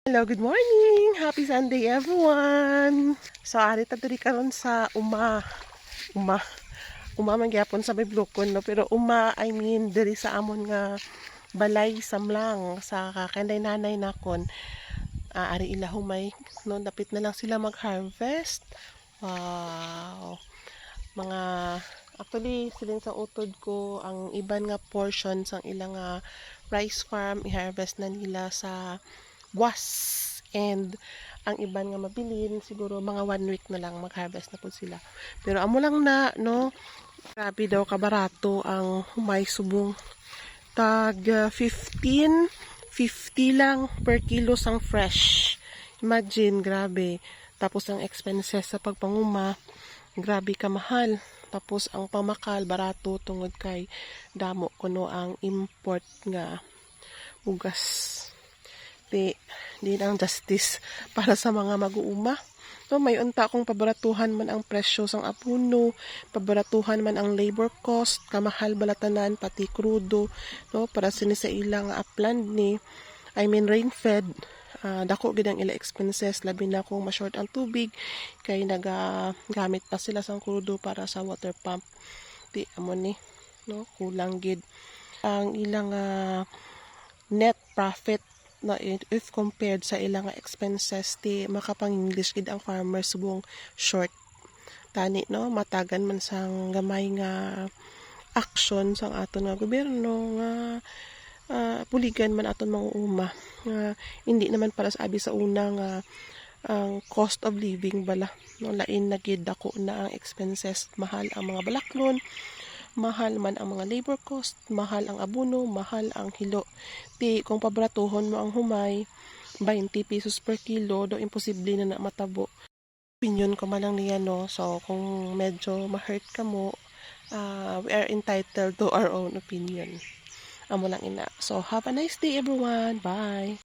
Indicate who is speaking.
Speaker 1: Hello, good morning! Happy Sunday everyone! So, ari ta diri karon sa uma man gyapon sa may blokon no, pero I mean diri sa amon nga balay samlang sa kakanday nanay nakon. Ari ila humay no, dapit na lang sila mag-harvest. Wow! Mga actually siling sa utod ko ang iban nga portions ang ilang rice farm i-harvest na nila sa buwas, and ang iban nga mabilin siguro mga 1 week na lang mag-harvest na po sila, pero amo lang na no, grabe daw kabarato ang humay subong tag 50 lang per kilo sang fresh. Imagine, grabe. Tapos ang expenses sa pagpanguma, grabe ka mahal. Tapos ang pamakal barato tungod kay damo kuno ang import nga ugas. Di ang justice para sa mga mag-uuma. So, may unta akong pabaratuhan man ang presyo sang apuno, pabaratuhan man ang labor cost, kamahal balatanan, pati krudo, no, para sa ilang upland ni, I mean rain-fed, dako gid ang ila expenses, labi na kung ma-short ang tubig, kay nagagamit pa sila sang krudo para sa water pump. Di amo ni, no, kulang gid ang ilang net profit na if compared sa ilang expenses, ti makapang-English gid ang farmer subong short tani no, matagan man sang gamay nga action sang aton nga gobyerno nga puligan man aton mga uma nga hindi naman para sa abi sa una nga ang cost of living bala no, lain na gid dako na ang expenses, mahal ang mga balaklon, mahal man ang mga labor cost, mahal ang abono, mahal ang hilo. Di kung pabratuhon mo ang humay 20 pesos per kilo, do imposible na matabo. Opinion ko man lang niya no, so kung medyo ma-hurt ka mo, we are entitled to our own opinion. Amo lang ina. So have a nice day everyone. Bye.